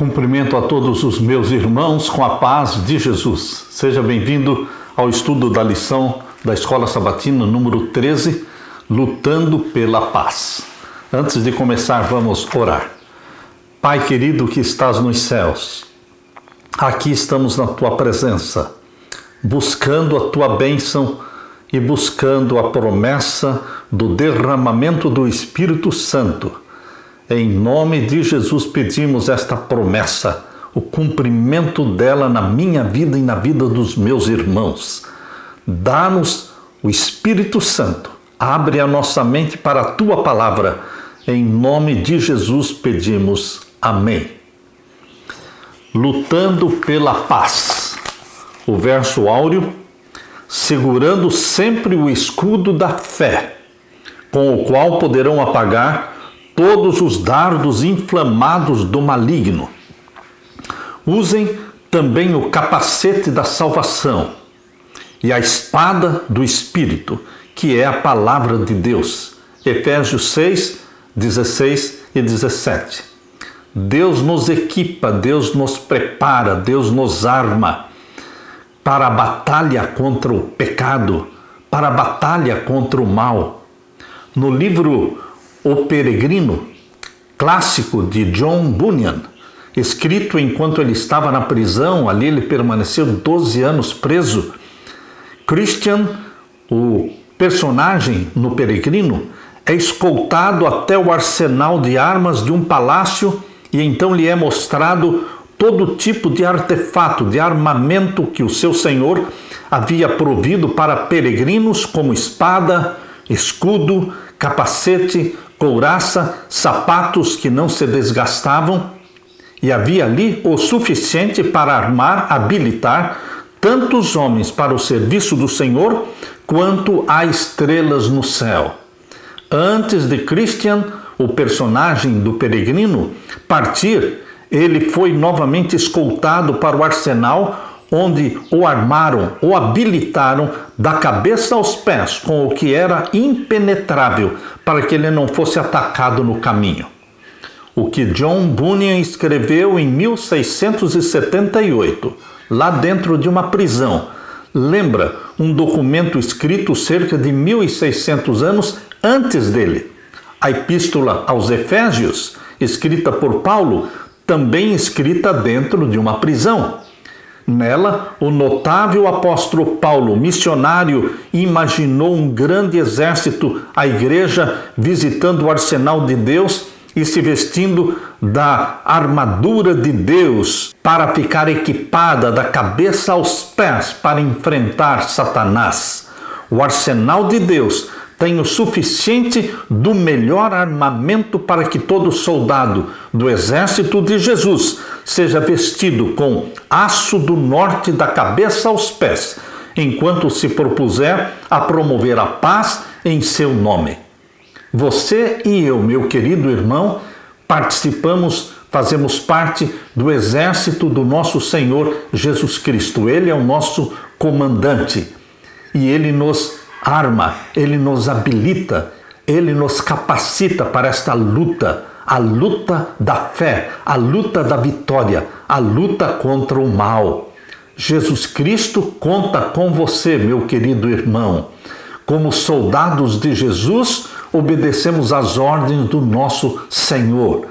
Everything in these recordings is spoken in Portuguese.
Cumprimento a todos os meus irmãos com a paz de Jesus. Seja bem-vindo ao estudo da lição da Escola Sabatina número 13, Lutando pela Paz. Antes de começar, vamos orar. Pai querido que estás nos céus, aqui estamos na Tua presença, buscando a Tua bênção e buscando a promessa do derramamento do Espírito Santo. Em nome de Jesus pedimos esta promessa, o cumprimento dela na minha vida e na vida dos meus irmãos. Dá-nos o Espírito Santo, abre a nossa mente para a Tua palavra. Em nome de Jesus pedimos. Amém. Lutando pela paz. O verso áureo, segurando sempre o escudo da fé, com o qual poderão apagar todos os dardos inflamados do maligno. Usem também o capacete da salvação e a espada do Espírito, que é a palavra de Deus. Efésios 6, 16 e 17. Deus nos equipa, Deus nos prepara, Deus nos arma para a batalha contra o pecado, para a batalha contra o mal. No livro O Peregrino, clássico de John Bunyan, escrito enquanto ele estava na prisão, ali ele permaneceu 12 anos preso. Christian, o personagem no Peregrino, é escoltado até o arsenal de armas de um palácio e então lhe é mostrado todo tipo de artefato, de armamento que o seu senhor havia provido para peregrinos, como espada, escudo, capacete, couraça, sapatos que não se desgastavam, e havia ali o suficiente para armar, habilitar tantos homens para o serviço do Senhor, quanto há estrelas no céu. Antes de Christian, o personagem do Peregrino, partir, ele foi novamente escoltado para o arsenal, onde o armaram, o habilitaram da cabeça aos pés com o que era impenetrável, para que ele não fosse atacado no caminho. O que John Bunyan escreveu em 1678, lá dentro de uma prisão, lembra um documento escrito cerca de 1600 anos antes dele. A Epístola aos Efésios, escrita por Paulo, também escrita dentro de uma prisão. Nela, o notável apóstolo Paulo, missionário, imaginou um grande exército, a igreja visitando o arsenal de Deus e se vestindo da armadura de Deus para ficar equipada da cabeça aos pés para enfrentar Satanás. O arsenal de Deus tem o suficiente do melhor armamento para que todo soldado do exército de Jesus seja vestido com aço do norte da cabeça aos pés, enquanto se propuser a promover a paz em seu nome. Você e eu, meu querido irmão, fazemos parte do exército do nosso Senhor Jesus Cristo. Ele é o nosso comandante e Ele nos arma, Ele nos habilita, Ele nos capacita para esta luta, a luta da fé, a luta da vitória, a luta contra o mal. Jesus Cristo conta com você, meu querido irmão. Como soldados de Jesus, obedecemos às ordens do nosso Senhor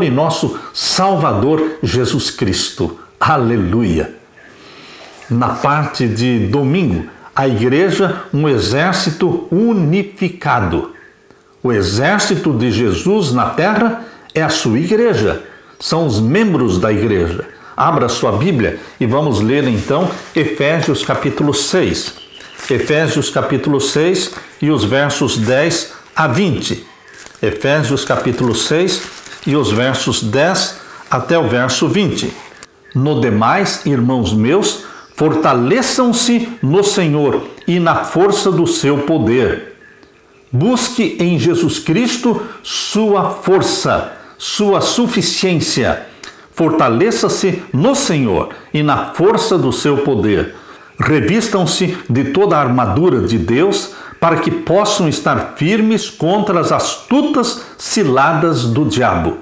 e nosso Salvador Jesus Cristo. Aleluia! Na parte de domingo, a igreja, um exército unificado. O exército de Jesus na terra é a sua igreja, são os membros da igreja. Abra sua Bíblia e vamos ler então Efésios capítulo 6. Efésios capítulo 6 e os versos 10 a 20. Efésios capítulo 6 e os versos 10 até o verso 20. No demais, irmãos meus, fortaleçam-se no Senhor e na força do seu poder. Busque em Jesus Cristo sua força, sua suficiência. Fortaleça-se no Senhor e na força do seu poder. Revistam-se de toda a armadura de Deus para que possam estar firmes contra as astutas ciladas do diabo.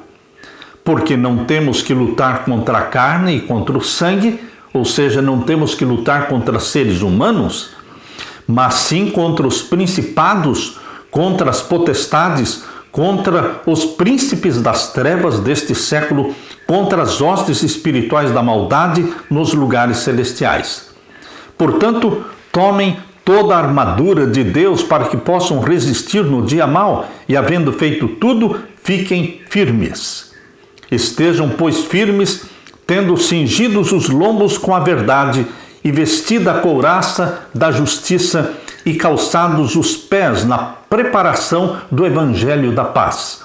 porque não temos que lutar contra a carne e contra o sangue, ou seja, não temos que lutar contra seres humanos, mas sim contra os principados, contra as potestades, contra os príncipes das trevas deste século, contra as hostes espirituais da maldade nos lugares celestiais. Portanto, tomem toda a armadura de Deus para que possam resistir no dia mau e, havendo feito tudo, fiquem firmes. Estejam, pois, firmes, tendo cingidos os lombos com a verdade e vestida a couraça da justiça e calçados os pés na preparação do evangelho da paz,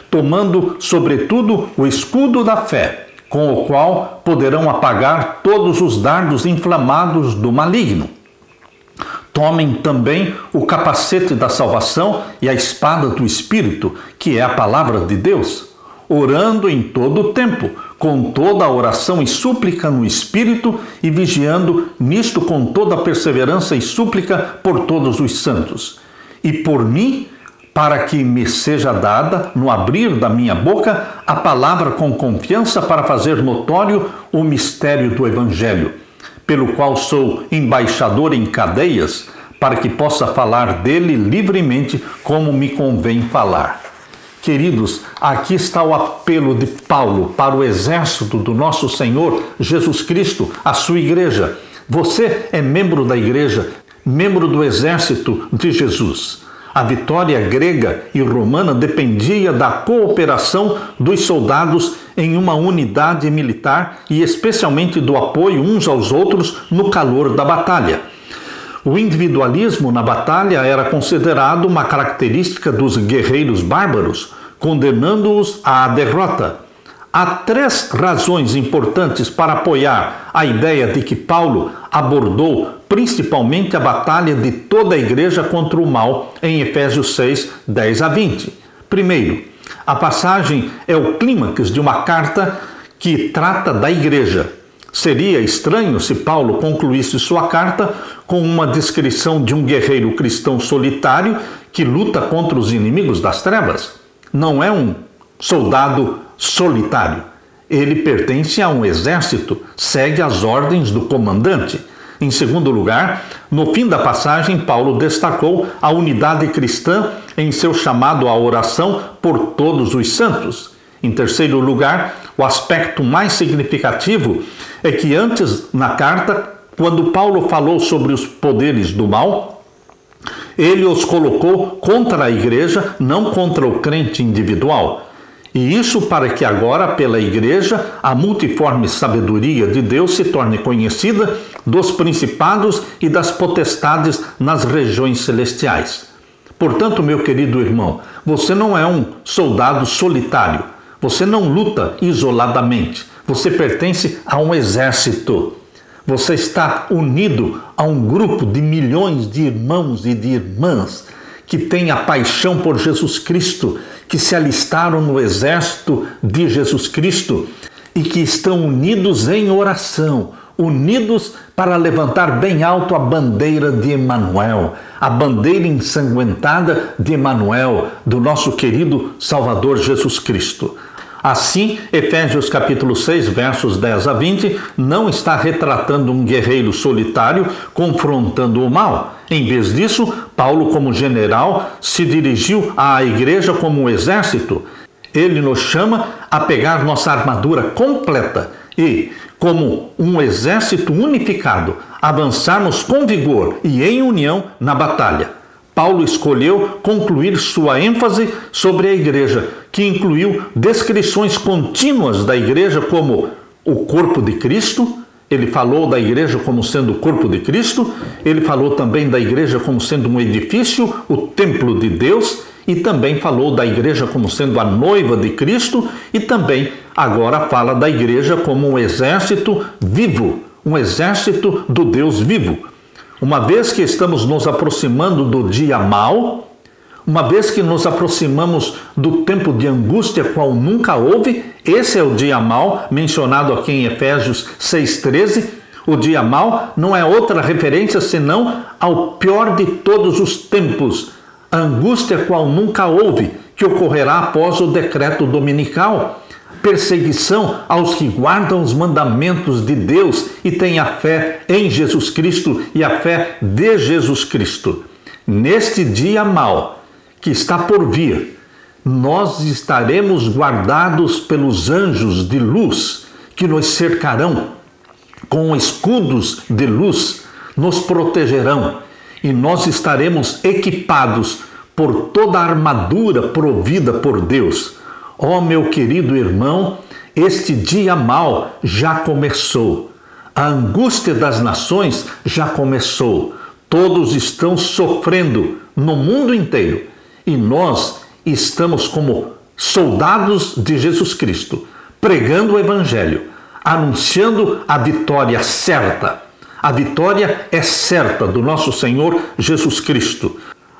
tomando, sobretudo, o escudo da fé, com o qual poderão apagar todos os dardos inflamados do maligno. Tomem também o capacete da salvação e a espada do Espírito, que é a palavra de Deus, orando em todo o tempo, com toda a oração e súplica no Espírito, e vigiando nisto com toda a perseverança e súplica por todos os santos. E por mim, para que me seja dada, no abrir da minha boca, a palavra com confiança para fazer notório o mistério do Evangelho, pelo qual sou embaixador em cadeias, para que possa falar dele livremente como me convém falar. Queridos, aqui está o apelo de Paulo para o exército do nosso Senhor Jesus Cristo, a sua igreja. Você é membro da igreja, membro do exército de Jesus. A vitória grega e romana dependia da cooperação dos soldados em uma unidade militar e especialmente do apoio uns aos outros no calor da batalha. O individualismo na batalha era considerado uma característica dos guerreiros bárbaros, condenando-os à derrota. Há 3 razões importantes para apoiar a ideia de que Paulo abordou principalmente a batalha de toda a igreja contra o mal em Efésios 6, 10 a 20. Primeiro, a passagem é o clímax de uma carta que trata da igreja. Seria estranho se Paulo concluísse sua carta com uma descrição de um guerreiro cristão solitário que luta contra os inimigos das trevas. Não é um soldado solitário. Ele pertence a um exército, segue as ordens do comandante. Em segundo lugar, no fim da passagem, Paulo destacou a unidade cristã em seu chamado à oração por todos os santos. Em terceiro lugar, o aspecto mais significativo é que antes, na carta, quando Paulo falou sobre os poderes do mal, ele os colocou contra a igreja, não contra o crente individual. E isso para que agora, pela igreja, a multiforme sabedoria de Deus se torne conhecida dos principados e das potestades nas regiões celestiais. Portanto, meu querido irmão, você não é um soldado solitário. Você não luta isoladamente. Você pertence a um exército. Você está unido a um grupo de milhões de irmãos e de irmãs que têm a paixão por Jesus Cristo, que se alistaram no exército de Jesus Cristo e que estão unidos em oração, unidos para levantar bem alto a bandeira de Emanuel, a bandeira ensanguentada de Emanuel, do nosso querido Salvador Jesus Cristo. Assim, Efésios capítulo 6, versos 10 a 20, não está retratando um guerreiro solitário confrontando o mal. Em vez disso, Paulo, como general, se dirigiu à igreja como um exército. Ele nos chama a pegar nossa armadura completa e, como um exército unificado, avançarmos com vigor e em união na batalha. Paulo escolheu concluir sua ênfase sobre a igreja, que incluiu descrições contínuas da igreja como o corpo de Cristo. Ele falou da igreja como sendo o corpo de Cristo, ele falou também da igreja como sendo um edifício, o templo de Deus, e também falou da igreja como sendo a noiva de Cristo, e também agora fala da igreja como um exército vivo, um exército do Deus vivo. Uma vez que estamos nos aproximando do dia mau, uma vez que nos aproximamos do tempo de angústia qual nunca houve, esse é o dia mau, mencionado aqui em Efésios 6,13. O dia mau não é outra referência senão ao pior de todos os tempos, a angústia qual nunca houve, que ocorrerá após o decreto dominical, perseguição aos que guardam os mandamentos de Deus e têm a fé em Jesus Cristo e a fé de Jesus Cristo. Neste dia mau que está por vir, nós estaremos guardados pelos anjos de luz que nos cercarão com escudos de luz, nos protegerão e nós estaremos equipados por toda a armadura provida por Deus. Ó meu querido irmão, este dia mau já começou. A angústia das nações já começou. Todos estão sofrendo no mundo inteiro e nós estamos como soldados de Jesus Cristo, pregando o Evangelho, anunciando a vitória certa. A vitória é certa do nosso Senhor Jesus Cristo.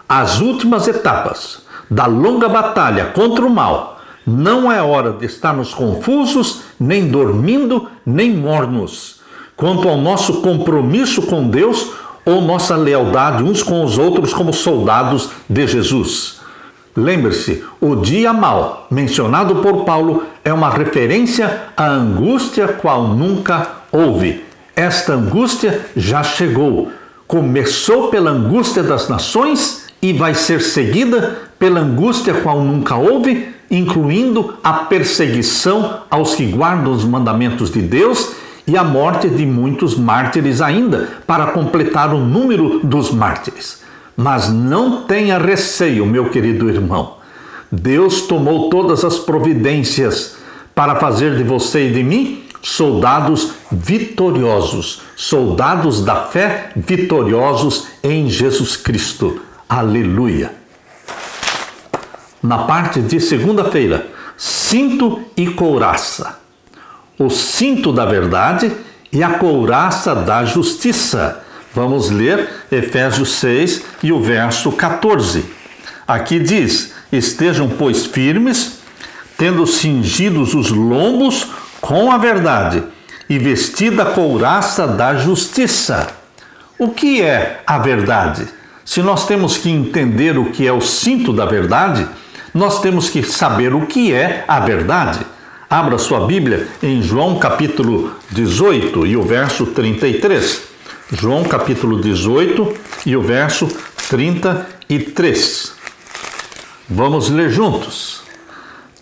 As últimas etapas da longa batalha contra o mal. Não é hora de estarmos confusos, nem dormindo, nem mornos. Quanto ao nosso compromisso com Deus ou nossa lealdade uns com os outros como soldados de Jesus. Lembre-se, o dia mau, mencionado por Paulo, é uma referência à angústia qual nunca houve. Esta angústia já chegou. Começou pela angústia das nações e vai ser seguida pela angústia qual nunca houve, incluindo a perseguição aos que guardam os mandamentos de Deus e a morte de muitos mártires ainda, para completar o número dos mártires. Mas não tenha receio, meu querido irmão. Deus tomou todas as providências para fazer de você e de mim soldados vitoriosos, soldados da fé vitoriosos em Jesus Cristo. Aleluia! Na parte de segunda-feira, cinto e couraça. O cinto da verdade e a couraça da justiça. Vamos ler Efésios 6 e o verso 14. Aqui diz: estejam, pois, firmes, tendo cingidos os lombos com a verdade e vestida a couraça da justiça. O que é a verdade? Se nós temos que entender o que é o cinto da verdade, nós temos que saber o que é a verdade. Abra sua Bíblia em João capítulo 18 e o verso 33. João capítulo 18 e o verso 33. Vamos ler juntos.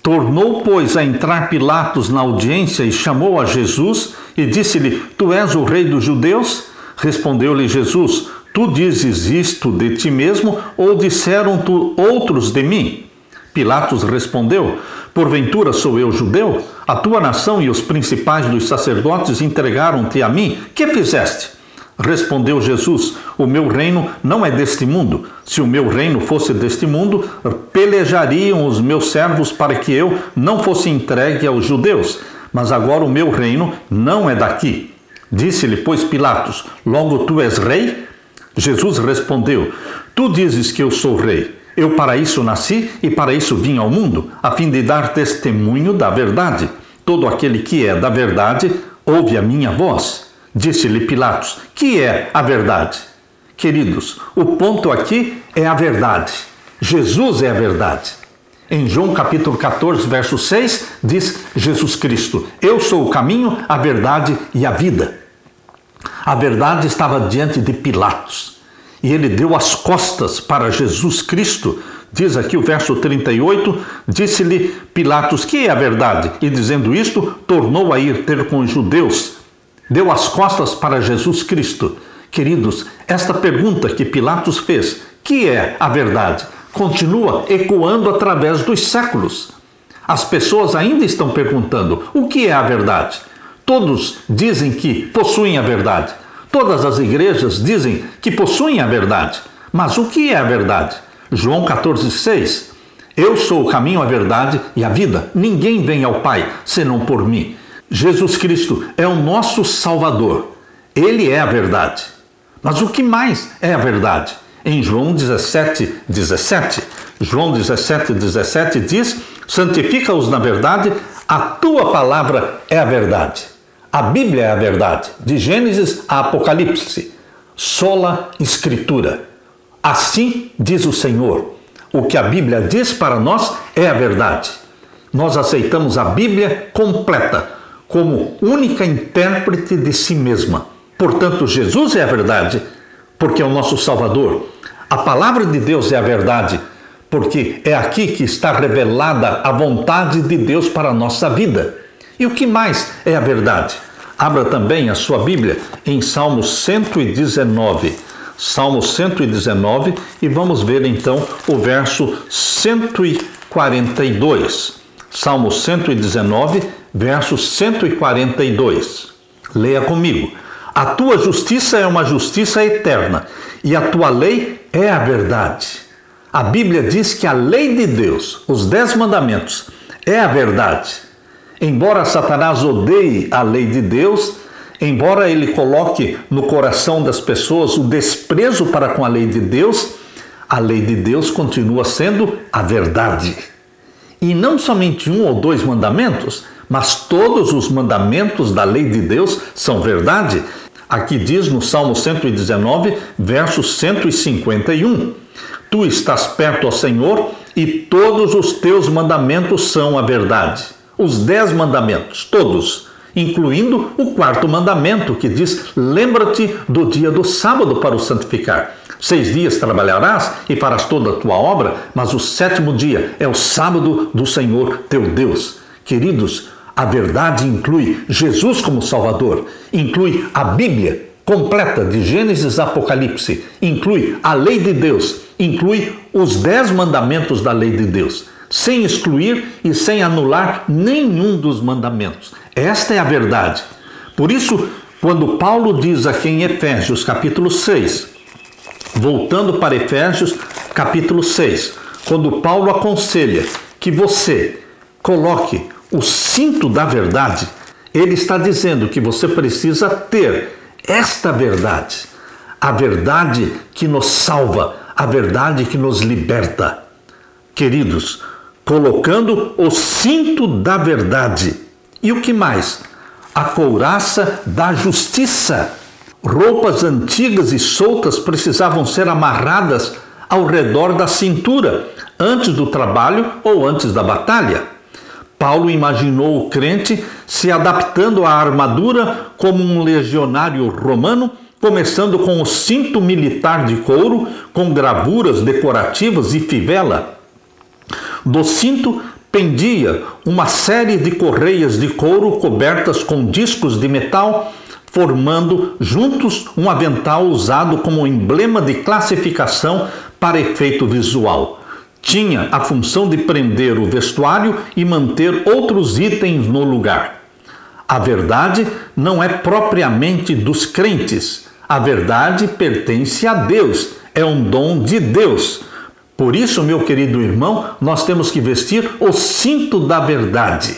Tornou, pois, a entrar Pilatos na audiência e chamou a Jesus e disse-lhe: Tu és o rei dos judeus? Respondeu-lhe Jesus: Tu dizes isto de ti mesmo, ou disseram-tu outros de mim? Pilatos respondeu: Porventura sou eu judeu? A tua nação e os principais dos sacerdotes entregaram-te a mim. Que fizeste? Respondeu Jesus: O meu reino não é deste mundo. Se o meu reino fosse deste mundo, pelejariam os meus servos para que eu não fosse entregue aos judeus. Mas agora o meu reino não é daqui. Disse-lhe, pois, Pilatos: Logo tu és rei? Jesus respondeu: Tu dizes que eu sou rei. Eu para isso nasci e para isso vim ao mundo, a fim de dar testemunho da verdade. Todo aquele que é da verdade ouve a minha voz. Disse-lhe Pilatos: Que é a verdade? Queridos, o ponto aqui é a verdade. Jesus é a verdade. Em João capítulo 14, verso 6, diz Jesus Cristo: Eu sou o caminho, a verdade e a vida. A verdade estava diante de Pilatos e ele deu as costas para Jesus Cristo. Diz aqui o verso 38, disse-lhe Pilatos: Que é a verdade? E dizendo isto, tornou a ir ter com os judeus. Deu as costas para Jesus Cristo. Queridos, esta pergunta que Pilatos fez, que é a verdade, continua ecoando através dos séculos. As pessoas ainda estão perguntando: o que é a verdade? Todos dizem que possuem a verdade. Todas as igrejas dizem que possuem a verdade. Mas o que é a verdade? João 14,6. Eu sou o caminho, a verdade e a vida. Ninguém vem ao Pai senão por mim. Jesus Cristo é o nosso Salvador. Ele é a verdade. Mas o que mais é a verdade? Em João 17:17. João 17:17 diz: Santifica-os na verdade, a tua palavra é a verdade. A Bíblia é a verdade, de Gênesis a Apocalipse. Sola Escritura. Assim diz o Senhor. O que a Bíblia diz para nós é a verdade. Nós aceitamos a Bíblia completa como única intérprete de si mesma. Portanto, Jesus é a verdade, porque é o nosso Salvador. A palavra de Deus é a verdade, porque é aqui que está revelada a vontade de Deus para a nossa vida. E o que mais é a verdade? Abra também a sua Bíblia em Salmo 119. Salmo 119 e vamos ver então o verso 142. Salmo 119, verso 142. Leia comigo. A tua justiça é uma justiça eterna e a tua lei é a verdade. A Bíblia diz que a lei de Deus, os 10 mandamentos, é a verdade. Embora Satanás odeie a lei de Deus, embora ele coloque no coração das pessoas o desprezo para com a lei de Deus, a lei de Deus continua sendo a verdade. E não somente 1 ou 2 mandamentos, mas todos os mandamentos da lei de Deus são verdade. Aqui diz no Salmo 119, verso 151. Tu estás perto, ó Senhor, e todos os teus mandamentos são a verdade. Os 10 mandamentos, todos, incluindo o 4º mandamento, que diz: lembra-te do dia do sábado para o santificar. 6 dias trabalharás e farás toda a tua obra, mas o 7º dia é o sábado do Senhor teu Deus. Queridos, a verdade inclui Jesus como Salvador, inclui a Bíblia completa de Gênesis a Apocalipse, inclui a lei de Deus, inclui os 10 mandamentos da lei de Deus, sem excluir e sem anular nenhum dos mandamentos. Esta é a verdade. Por isso, quando Paulo diz aqui em Efésios capítulo 6, voltando para Efésios capítulo 6, quando Paulo aconselha que você coloque o cinto da verdade, ele está dizendo que você precisa ter esta verdade, a verdade que nos salva, a verdade que nos liberta. Queridos, colocando o cinto da verdade. E o que mais? A couraça da justiça. Roupas antigas e soltas precisavam ser amarradas ao redor da cintura, antes do trabalho ou antes da batalha. Paulo imaginou o crente se adaptando à armadura como um legionário romano, começando com o cinto militar de couro, com gravuras decorativas e fivela. Do cinto pendia uma série de correias de couro cobertas com discos de metal, formando juntos um avental usado como emblema de classificação para efeito visual. Tinha a função de prender o vestuário e manter outros itens no lugar. A verdade não é propriamente dos crentes. A verdade pertence a Deus, é um dom de Deus. Por isso, meu querido irmão, nós temos que vestir o cinto da verdade.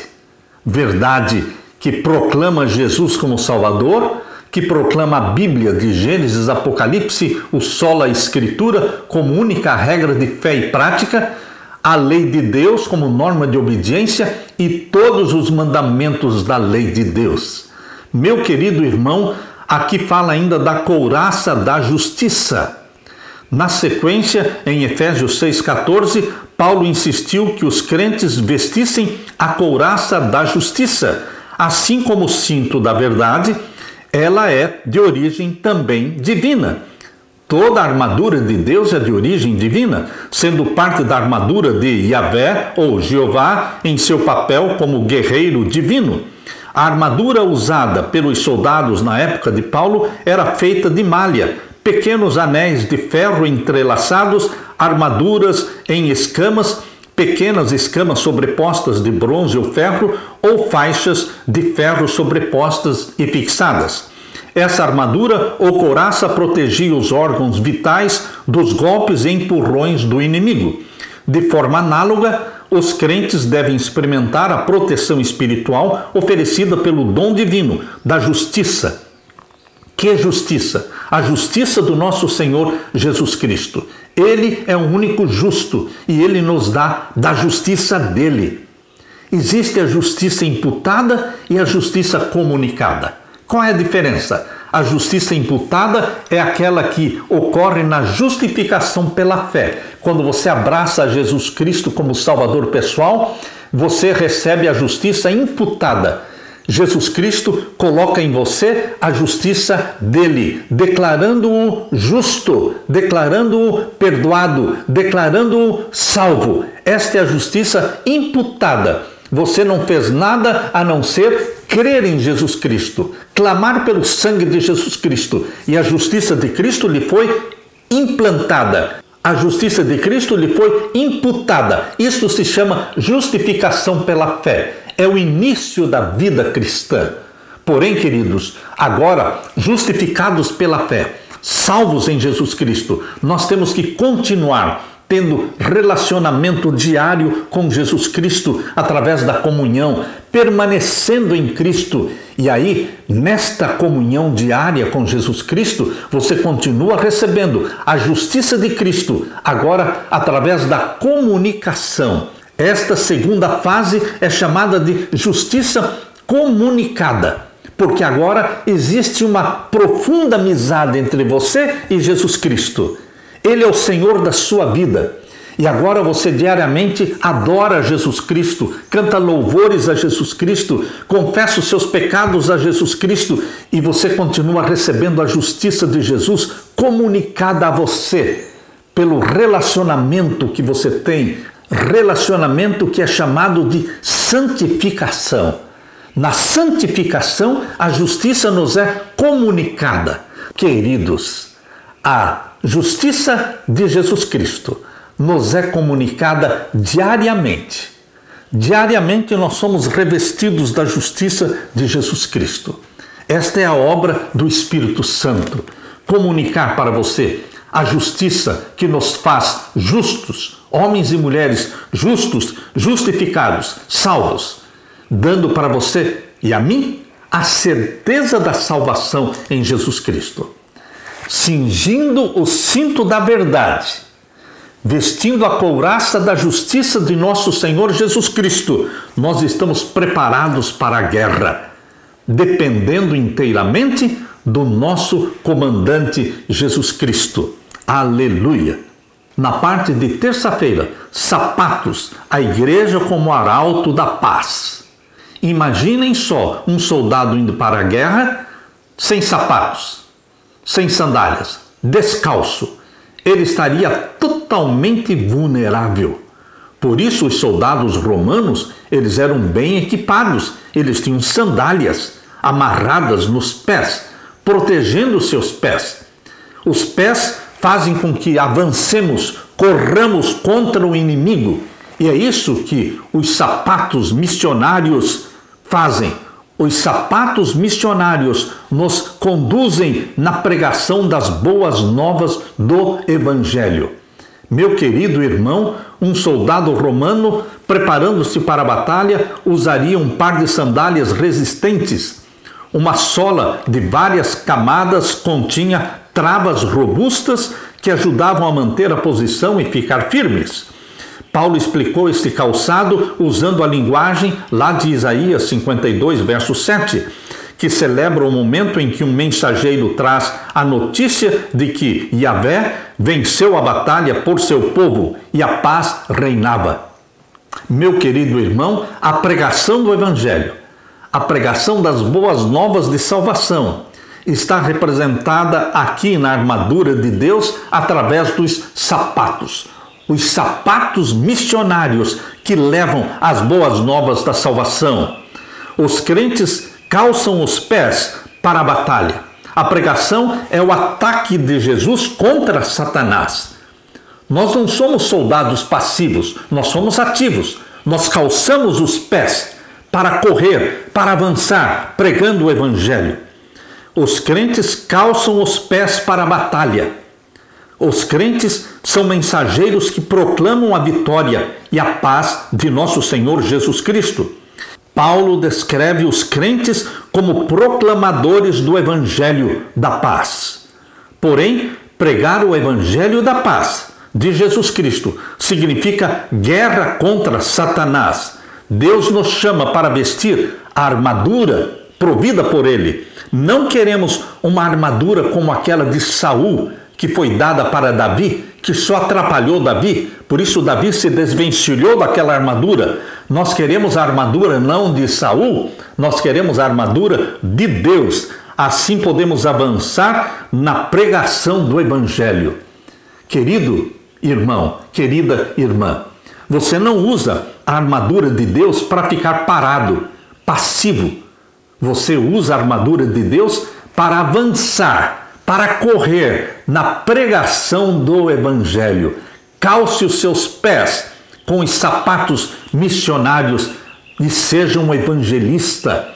Verdade que proclama Jesus como Salvador, que proclama a Bíblia de Gênesis, Apocalipse, o sola Escritura como única regra de fé e prática, a lei de Deus como norma de obediência e todos os mandamentos da lei de Deus. Meu querido irmão, aqui fala ainda da couraça da justiça. Na sequência, em Efésios 6,14, Paulo insistiu que os crentes vestissem a couraça da justiça, assim como o cinto da verdade. Ela é de origem também divina. Toda a armadura de Deus é de origem divina, sendo parte da armadura de Yahvé ou Jeová em seu papel como guerreiro divino. A armadura usada pelos soldados na época de Paulo era feita de malha, pequenos anéis de ferro entrelaçados, armaduras em escamas, pequenas escamas sobrepostas de bronze ou ferro, ou faixas de ferro sobrepostas e fixadas. Essa armadura ou couraça protegia os órgãos vitais dos golpes e empurrões do inimigo. De forma análoga, os crentes devem experimentar a proteção espiritual oferecida pelo dom divino da justiça. Que justiça? A justiça do nosso Senhor Jesus Cristo. Ele é o único justo e ele nos dá da justiça dele. Existe a justiça imputada e a justiça comunicada. Qual é a diferença? A justiça imputada é aquela que ocorre na justificação pela fé. Quando você abraça Jesus Cristo como Salvador pessoal, você recebe a justiça imputada. Jesus Cristo coloca em você a justiça dele, declarando-o justo, declarando-o perdoado, declarando-o salvo. Esta é a justiça imputada. Você não fez nada a não ser crer em Jesus Cristo, clamar pelo sangue de Jesus Cristo, e a justiça de Cristo lhe foi implantada. A justiça de Cristo lhe foi imputada. Isto se chama justificação pela fé. É o início da vida cristã. Porém, queridos, agora, justificados pela fé, salvos em Jesus Cristo, nós temos que continuar tendo relacionamento diário com Jesus Cristo através da comunhão, permanecendo em Cristo. E aí, nesta comunhão diária com Jesus Cristo, você continua recebendo a justiça de Cristo, agora através da comunicação. Esta segunda fase é chamada de justiça comunicada, porque agora existe uma profunda amizade entre você e Jesus Cristo. Ele é o Senhor da sua vida. E agora você diariamente adora Jesus Cristo, canta louvores a Jesus Cristo, confessa os seus pecados a Jesus Cristo e você continua recebendo a justiça de Jesus comunicada a você pelo relacionamento que você tem, relacionamento que é chamado de santificação. Na santificação, a justiça nos é comunicada. Queridos, a justiça de Jesus Cristo nos é comunicada diariamente. Diariamente nós somos revestidos da justiça de Jesus Cristo. Esta é a obra do Espírito Santo. Comunicar para você a justiça que nos faz justos, homens e mulheres justos, justificados, salvos, dando para você e a mim a certeza da salvação em Jesus Cristo. Cingindo o cinto da verdade, vestindo a couraça da justiça de nosso Senhor Jesus Cristo, nós estamos preparados para a guerra, dependendo inteiramente do nosso comandante Jesus Cristo. Aleluia! Na parte de terça-feira, sapatos, a igreja como arauto da paz. Imaginem só um soldado indo para a guerra sem sapatos, sem sandálias, descalço. Ele estaria totalmente vulnerável. Por isso os soldados romanos, eles eram bem equipados. Eles tinham sandálias amarradas nos pés, protegendo os seus pés. Os pés fazem com que avancemos, corramos contra o inimigo. E é isso que os sapatos missionários fazem. Os sapatos missionários nos conduzem na pregação das boas novas do Evangelho. Meu querido irmão, um soldado romano, preparando-se para a batalha, usaria um par de sandálias resistentes. Uma sola de várias camadas continha travas robustas que ajudavam a manter a posição e ficar firmes. Paulo explicou este calçado usando a linguagem lá de Isaías 52, verso 7, que celebra o momento em que um mensageiro traz a notícia de que Yahvé venceu a batalha por seu povo e a paz reinava. Meu querido irmão, a pregação do Evangelho, a pregação das boas novas de salvação, está representada aqui na armadura de Deus através dos sapatos. Os sapatos missionários que levam as boas novas da salvação. Os crentes calçam os pés para a batalha. A pregação é o ataque de Jesus contra Satanás. Nós não somos soldados passivos, nós somos ativos. Nós calçamos os pés para correr, para avançar, pregando o Evangelho. Os crentes calçam os pés para a batalha. Os crentes são mensageiros que proclamam a vitória e a paz de nosso Senhor Jesus Cristo. Paulo descreve os crentes como proclamadores do Evangelho da paz. Porém, pregar o Evangelho da paz de Jesus Cristo significa guerra contra Satanás. Deus nos chama para vestir a armadura provida por Ele. Não queremos uma armadura como aquela de Saul, que foi dada para Davi, que só atrapalhou Davi, por isso Davi se desvencilhou daquela armadura. Nós queremos a armadura não de Saul, nós queremos a armadura de Deus. Assim podemos avançar na pregação do Evangelho. Querido irmão, querida irmã, você não usa a armadura de Deus para ficar parado, passivo. Você usa a armadura de Deus para avançar, para correr na pregação do Evangelho. Calce os seus pés com os sapatos missionários e seja um evangelista,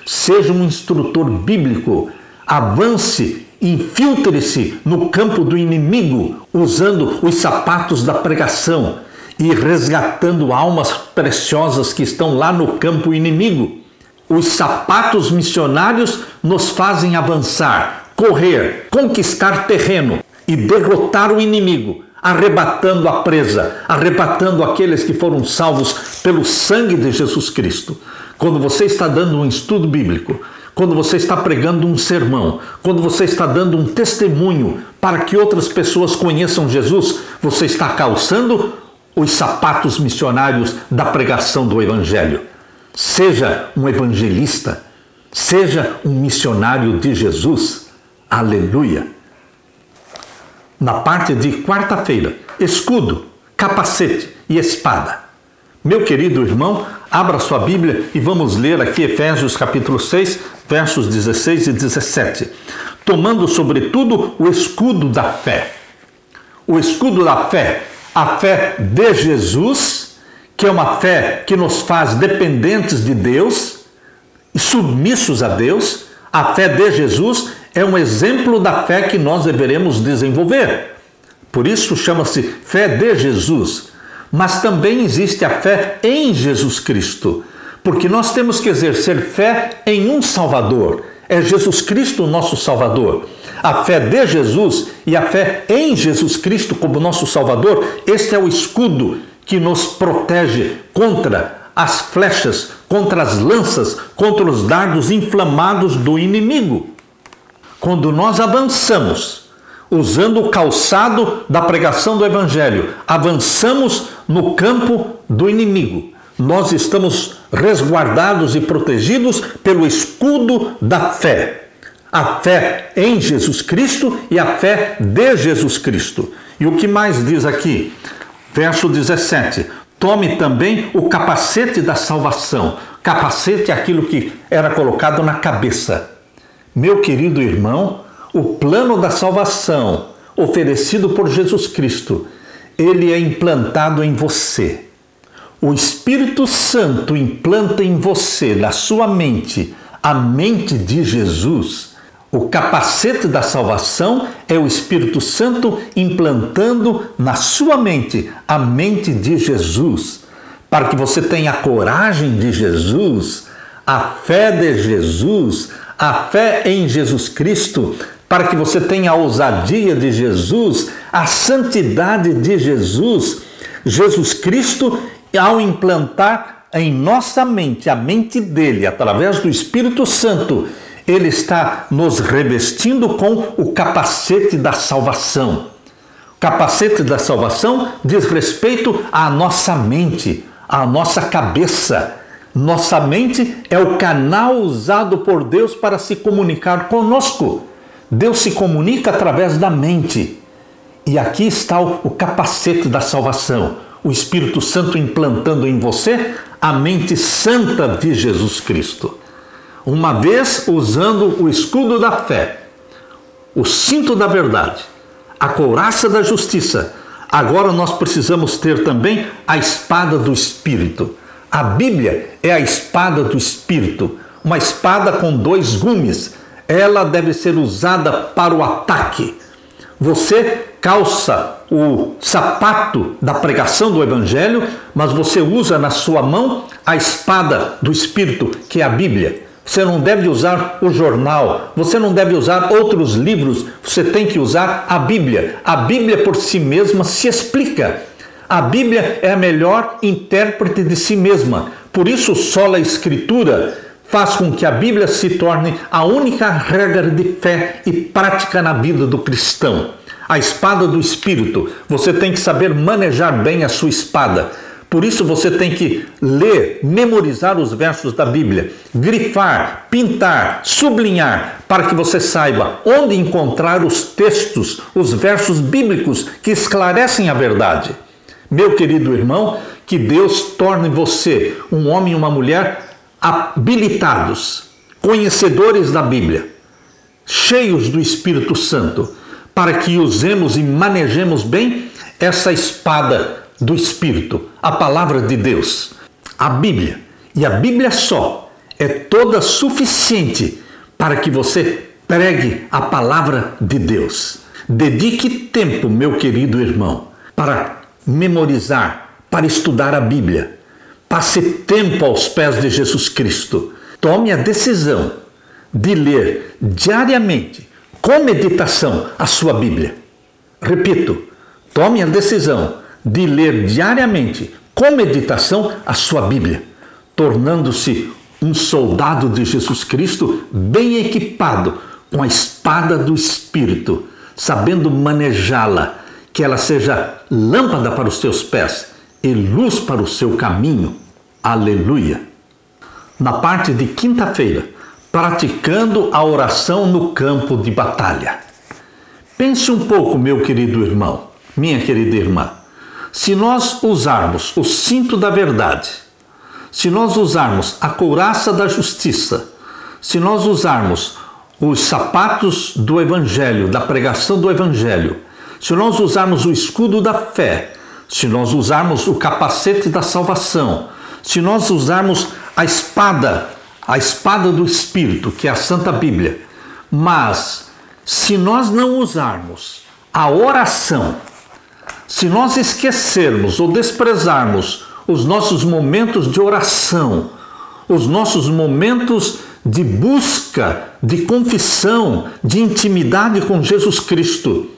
seja um instrutor bíblico. Avance, infiltre-se no campo do inimigo, usando os sapatos da pregação e resgatando almas preciosas que estão lá no campo inimigo. Os sapatos missionários nos fazem avançar, correr, conquistar terreno e derrotar o inimigo, arrebatando a presa, arrebatando aqueles que foram salvos pelo sangue de Jesus Cristo. Quando você está dando um estudo bíblico, quando você está pregando um sermão, quando você está dando um testemunho para que outras pessoas conheçam Jesus, você está calçando os sapatos missionários da pregação do Evangelho. Seja um evangelista, seja um missionário de Jesus. Aleluia! Na parte de quarta-feira, escudo, capacete e espada. Meu querido irmão, abra sua Bíblia e vamos ler aqui Efésios capítulo 6, versos 16 e 17. Tomando sobretudo o escudo da fé. O escudo da fé, a fé de Jesus, que é uma fé que nos faz dependentes de Deus e submissos a Deus. A fé de Jesus é um exemplo da fé que nós deveremos desenvolver. Por isso chama-se fé de Jesus. Mas também existe a fé em Jesus Cristo, porque nós temos que exercer fé em um Salvador. É Jesus Cristo o nosso Salvador. A fé de Jesus e a fé em Jesus Cristo como nosso Salvador, este é o escudo que nos protege contra as flechas, contra as lanças, contra os dardos inflamados do inimigo. Quando nós avançamos, usando o calçado da pregação do Evangelho, avançamos no campo do inimigo. Nós estamos resguardados e protegidos pelo escudo da fé. A fé em Jesus Cristo e a fé de Jesus Cristo. E o que mais diz aqui? Verso 17, tome também o capacete da salvação. Capacete é aquilo que era colocado na cabeça. Meu querido irmão, o plano da salvação oferecido por Jesus Cristo, ele é implantado em você. O Espírito Santo implanta em você, na sua mente, a mente de Jesus. O capacete da salvação é o Espírito Santo implantando na sua mente a mente de Jesus, para que você tenha a coragem de Jesus, a fé de Jesus, a fé em Jesus Cristo, para que você tenha a ousadia de Jesus, a santidade de Jesus. Jesus Cristo, ao implantar em nossa mente a mente dele, através do Espírito Santo, ele está nos revestindo com o capacete da salvação. O capacete da salvação diz respeito à nossa mente, à nossa cabeça. Nossa mente é o canal usado por Deus para se comunicar conosco. Deus se comunica através da mente. E aqui está o capacete da salvação. O Espírito Santo implantando em você a mente santa de Jesus Cristo. Uma vez usando o escudo da fé, o cinto da verdade, a couraça da justiça, agora nós precisamos ter também a espada do Espírito. A Bíblia é a espada do Espírito, uma espada com 2 gumes. Ela deve ser usada para o ataque. Você calça o sapato da pregação do Evangelho, mas você usa na sua mão a espada do Espírito, que é a Bíblia. Você não deve usar o jornal, você não deve usar outros livros, você tem que usar a Bíblia. A Bíblia por si mesma se explica. A Bíblia é a melhor intérprete de si mesma. Por isso, sola Escritura faz com que a Bíblia se torne a única regra de fé e prática na vida do cristão. A espada do Espírito. Você tem que saber manejar bem a sua espada. Por isso você tem que ler, memorizar os versos da Bíblia, grifar, pintar, sublinhar, para que você saiba onde encontrar os textos, os versos bíblicos que esclarecem a verdade. Meu querido irmão, que Deus torne você um homem e uma mulher habilitados, conhecedores da Bíblia, cheios do Espírito Santo, para que usemos e manejemos bem essa espada do Espírito, a palavra de Deus, a Bíblia. E a Bíblia só é toda suficiente para que você pregue a palavra de Deus. Dedique tempo, meu querido irmão, para memorizar, para estudar a Bíblia. Passe tempo aos pés de Jesus Cristo. Tome a decisão de ler diariamente, com meditação, a sua Bíblia. Repito, tome a decisão de ler diariamente, com meditação, a sua Bíblia, tornando-se um soldado de Jesus Cristo bem equipado com a espada do Espírito, sabendo manejá-la, que ela seja lâmpada para os seus pés e luz para o seu caminho. Aleluia! Na parte de quinta-feira, praticando a oração no campo de batalha. Pense um pouco, meu querido irmão, minha querida irmã. Se nós usarmos o cinto da verdade, se nós usarmos a couraça da justiça, se nós usarmos os sapatos do Evangelho, da pregação do Evangelho, se nós usarmos o escudo da fé, se nós usarmos o capacete da salvação, se nós usarmos a espada do Espírito, que é a Santa Bíblia, mas se nós não usarmos a oração, se nós esquecermos ou desprezarmos os nossos momentos de oração, os nossos momentos de busca, de confissão, de intimidade com Jesus Cristo,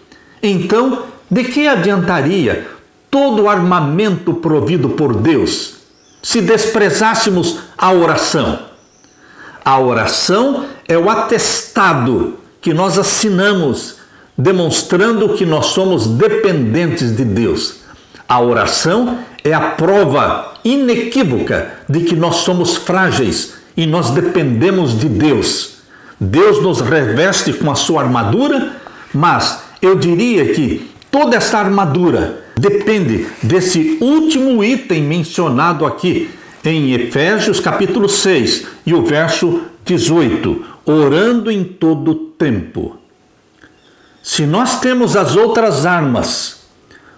então, de que adiantaria todo o armamento provido por Deus se desprezássemos a oração? A oração é o atestado que nós assinamos, demonstrando que nós somos dependentes de Deus. A oração é a prova inequívoca de que nós somos frágeis e nós dependemos de Deus. Deus nos reveste com a sua armadura, mas eu diria que toda essa armadura depende desse último item mencionado aqui em Efésios capítulo 6 e o verso 18, orando em todo tempo. Se nós temos as outras armas,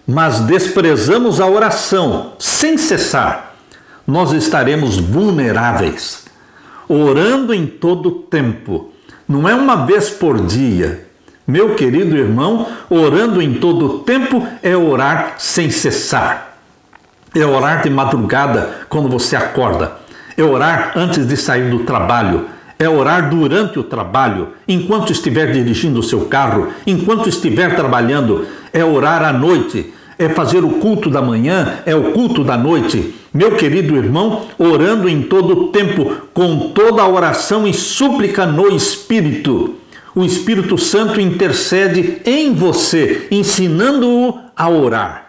mas desprezamos a oração sem cessar, nós estaremos vulneráveis. Orando em todo tempo, não é uma vez por dia. Meu querido irmão, orando em todo tempo é orar sem cessar. É orar de madrugada quando você acorda. É orar antes de sair do trabalho. É orar durante o trabalho, enquanto estiver dirigindo o seu carro, enquanto estiver trabalhando. É orar à noite, é fazer o culto da manhã, é o culto da noite. Meu querido irmão, orando em todo o tempo, com toda a oração e súplica no Espírito. O Espírito Santo intercede em você, ensinando-o a orar.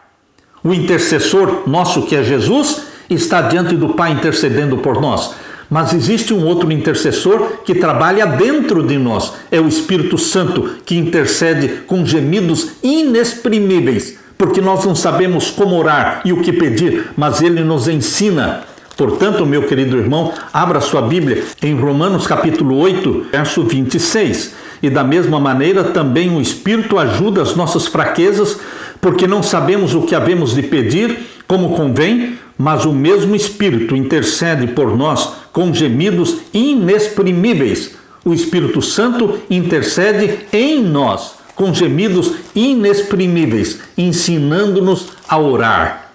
O intercessor nosso, que é Jesus, está diante do Pai intercedendo por nós. Mas existe um outro intercessor que trabalha dentro de nós. É o Espírito Santo, que intercede com gemidos inexprimíveis, porque nós não sabemos como orar e o que pedir, mas Ele nos ensina. Portanto, meu querido irmão, abra sua Bíblia em Romanos capítulo 8, verso 26. E da mesma maneira também o Espírito ajuda as nossas fraquezas, porque não sabemos o que havemos de pedir como convém, mas o mesmo Espírito intercede por nós com gemidos inexprimíveis. O Espírito Santo intercede em nós com gemidos inexprimíveis, ensinando-nos a orar,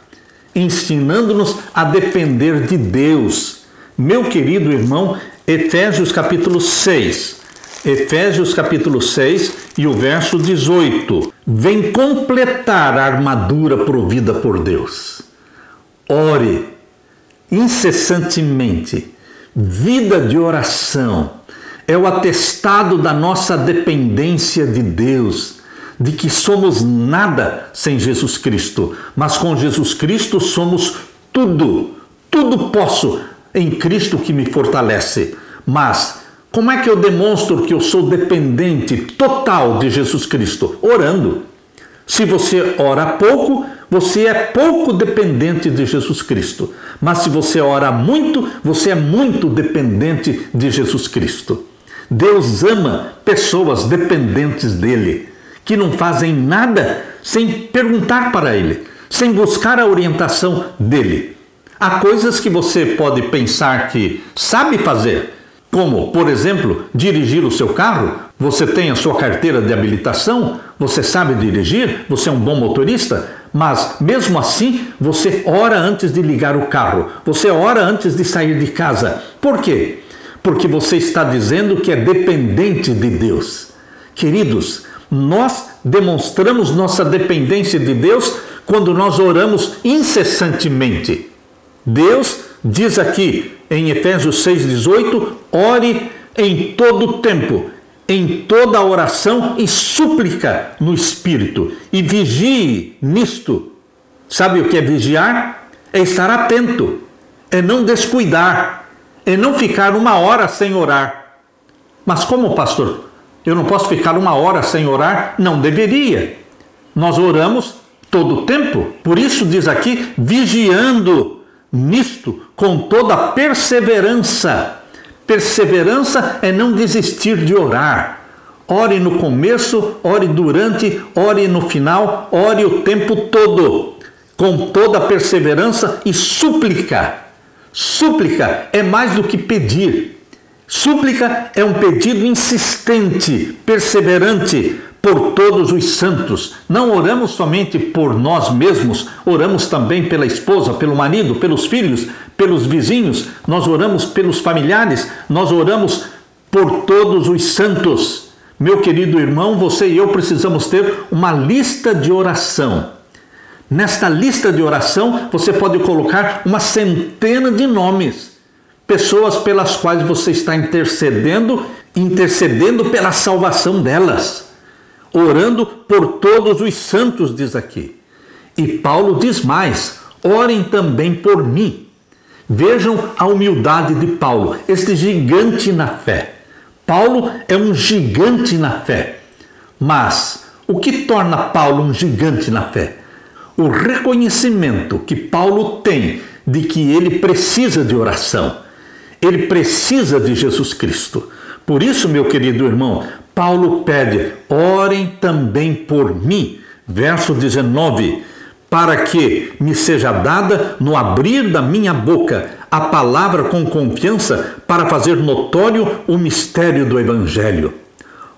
ensinando-nos a depender de Deus. Meu querido irmão, Efésios capítulo 6. Efésios capítulo 6 e o verso 18. Vem completar a armadura provida por Deus. Ore incessantemente. Vida de oração é o atestado da nossa dependência de Deus, de que somos nada sem Jesus Cristo, mas com Jesus Cristo somos tudo. Tudo posso em Cristo que me fortalece. Mas como é que eu demonstro que eu sou dependente total de Jesus Cristo? Orando. Se você ora pouco, você é pouco dependente de Jesus Cristo. Mas se você ora muito, você é muito dependente de Jesus Cristo. Deus ama pessoas dependentes dele, que não fazem nada sem perguntar para ele, sem buscar a orientação dele. Há coisas que você pode pensar que sabe fazer, como, por exemplo, dirigir o seu carro. Você tem a sua carteira de habilitação, você sabe dirigir, você é um bom motorista, mas mesmo assim você ora antes de ligar o carro, você ora antes de sair de casa. Por quê? Porque você está dizendo que é dependente de Deus. Queridos, nós demonstramos nossa dependência de Deus quando nós oramos incessantemente. Deus diz aqui em Efésios 6,18, ore em todo o tempo, em toda oração e súplica no Espírito, e vigie nisto. Sabe o que é vigiar? É estar atento, é não descuidar, é não ficar uma hora sem orar. Mas como, pastor? Eu não posso ficar uma hora sem orar? Não deveria. Nós oramos todo o tempo. Por isso diz aqui, vigiando nisto com toda perseverança. Perseverança é não desistir de orar. Ore no começo, ore durante, ore no final, ore o tempo todo, com toda perseverança e súplica. Súplica é mais do que pedir. Súplica é um pedido insistente, perseverante por todos os santos. Não oramos somente por nós mesmos, oramos também pela esposa, pelo marido, pelos filhos, pelos vizinhos, nós oramos pelos familiares, nós oramos por todos os santos. Meu querido irmão, você e eu precisamos ter uma lista de oração. Nesta lista de oração, você pode colocar uma centena de nomes, pessoas pelas quais você está intercedendo pela salvação delas, orando por todos os santos, diz aqui. E Paulo diz mais, orem também por mim. Vejam a humildade de Paulo, este gigante na fé. Paulo é um gigante na fé. Mas o que torna Paulo um gigante na fé? O reconhecimento que Paulo tem de que ele precisa de oração. Ele precisa de Jesus Cristo. Por isso, meu querido irmão, Paulo pede, orem também por mim. Verso 19, para que me seja dada no abrir da minha boca a palavra com confiança para fazer notório o mistério do Evangelho.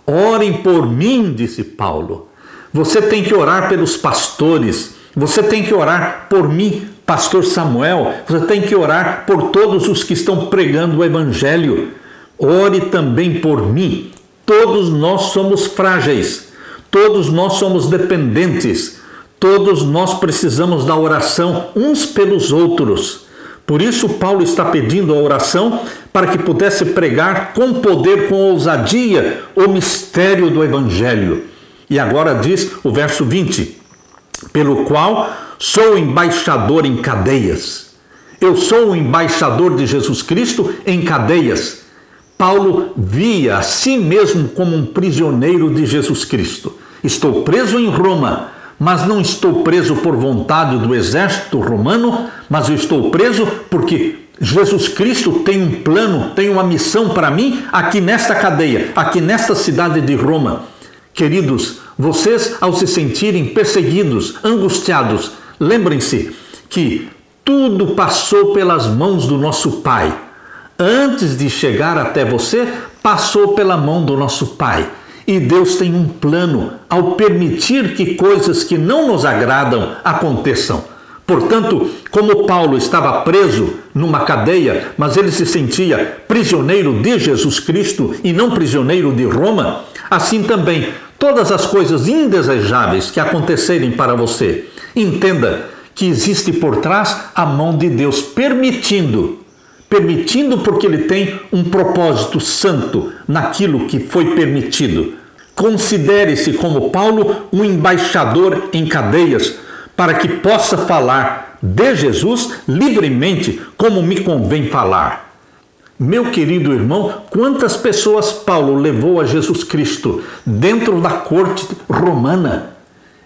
Orem por mim, disse Paulo. Você tem que orar pelos pastores, você tem que orar por mim, pastor Samuel, você tem que orar por todos os que estão pregando o Evangelho. Ore também por mim. Todos nós somos frágeis, todos nós somos dependentes, todos nós precisamos da oração uns pelos outros. Por isso Paulo está pedindo a oração para que pudesse pregar com poder, com ousadia, o mistério do Evangelho. E agora diz o verso 20, pelo qual sou embaixador em cadeias. Eu sou o embaixador de Jesus Cristo em cadeias. Paulo via a si mesmo como um prisioneiro de Jesus Cristo. Estou preso em Roma, mas não estou preso por vontade do exército romano, mas eu estou preso porque Jesus Cristo tem um plano, tem uma missão para mim aqui nesta cadeia, aqui nesta cidade de Roma. Queridos, vocês ao se sentirem perseguidos, angustiados, lembrem-se que tudo passou pelas mãos do nosso Pai. Antes de chegar até você, passou pela mão do nosso Pai. E Deus tem um plano ao permitir que coisas que não nos agradam aconteçam. Portanto, como Paulo estava preso numa cadeia, mas ele se sentia prisioneiro de Jesus Cristo e não prisioneiro de Roma, assim também todas as coisas indesejáveis que acontecerem para você, entenda que existe por trás a mão de Deus permitindo porque ele tem um propósito santo naquilo que foi permitido. Considere-se como Paulo um embaixador em cadeias, para que possa falar de Jesus livremente, como me convém falar. Meu querido irmão, quantas pessoas Paulo levou a Jesus Cristo dentro da corte romana?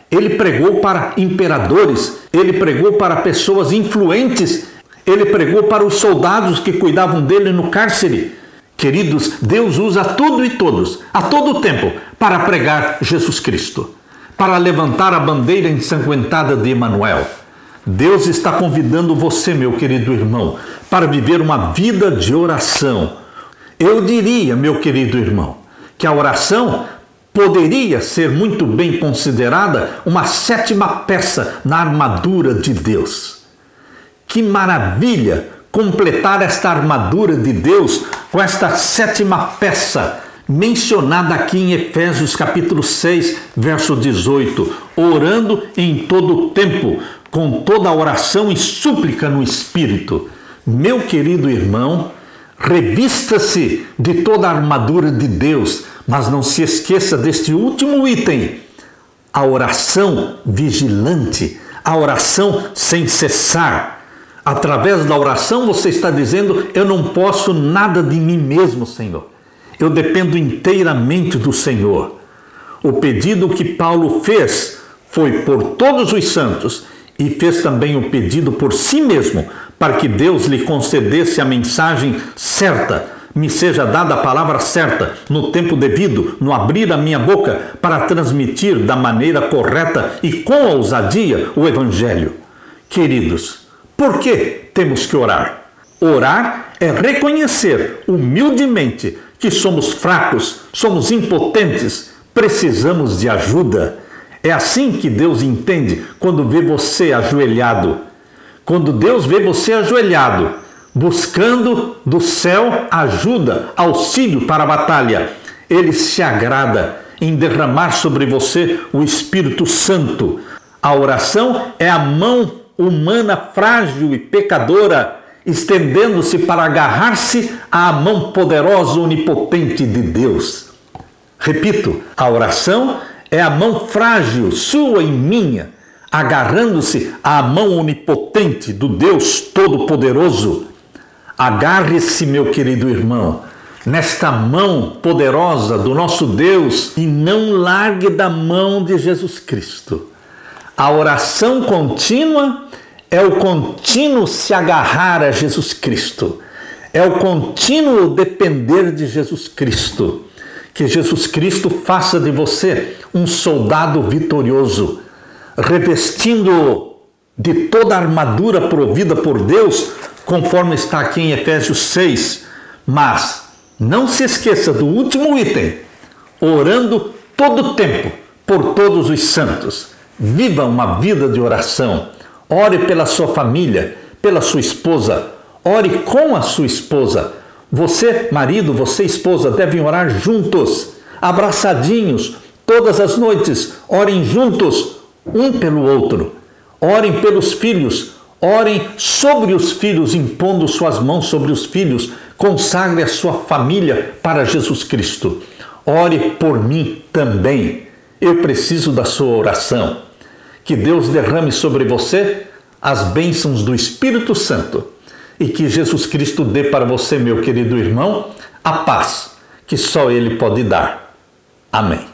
Ele pregou para imperadores, ele pregou para pessoas influentes, ele pregou para os soldados que cuidavam dele no cárcere. Queridos, Deus usa tudo e todos, a todo tempo, para pregar Jesus Cristo, para levantar a bandeira ensanguentada de Emanuel. Deus está convidando você, meu querido irmão, para viver uma vida de oração. Eu diria, meu querido irmão, que a oração poderia ser muito bem considerada uma 7ª peça na armadura de Deus. Que maravilha completar esta armadura de Deus com esta 7ª peça, mencionada aqui em Efésios capítulo 6, verso 18, orando em todo o tempo, com toda oração e súplica no Espírito. Meu querido irmão, revista-se de toda a armadura de Deus, mas não se esqueça deste último item, a oração vigilante, a oração sem cessar. Através da oração você está dizendo: eu não posso nada de mim mesmo, Senhor. Eu dependo inteiramente do Senhor. O pedido que Paulo fez foi por todos os santos e fez também o pedido por si mesmo, para que Deus lhe concedesse a mensagem certa, me seja dada a palavra certa, no tempo devido, no abrir a minha boca, para transmitir da maneira correta e com ousadia o Evangelho. Queridos, por que temos que orar? Orar é reconhecer humildemente que somos fracos, somos impotentes, precisamos de ajuda. É assim que Deus entende quando vê você ajoelhado. Quando Deus vê você ajoelhado, buscando do céu ajuda, auxílio para a batalha, Ele se agrada em derramar sobre você o Espírito Santo. A oração é a mão humana frágil e pecadora, estendendo-se para agarrar-se à mão poderosa e onipotente de Deus. Repito, a oração é a mão frágil, sua e minha, agarrando-se à mão onipotente do Deus Todo-Poderoso. Agarre-se, meu querido irmão, nesta mão poderosa do nosso Deus e não largue da mão de Jesus Cristo. A oração contínua é o contínuo se agarrar a Jesus Cristo. É o contínuo depender de Jesus Cristo. Que Jesus Cristo faça de você um soldado vitorioso, revestindo-o de toda a armadura provida por Deus, conforme está aqui em Efésios 6. Mas não se esqueça do último item, orando todo o tempo por todos os santos. Viva uma vida de oração. Ore pela sua família, pela sua esposa. Ore com a sua esposa. Você, marido, você, esposa, devem orar juntos, abraçadinhos, todas as noites. Orem juntos, um pelo outro. Orem pelos filhos. Orem sobre os filhos, impondo suas mãos sobre os filhos. Consagre a sua família para Jesus Cristo. Ore por mim também. Eu preciso da sua oração. Que Deus derrame sobre você as bênçãos do Espírito Santo e que Jesus Cristo dê para você, meu querido irmão, a paz que só Ele pode dar. Amém.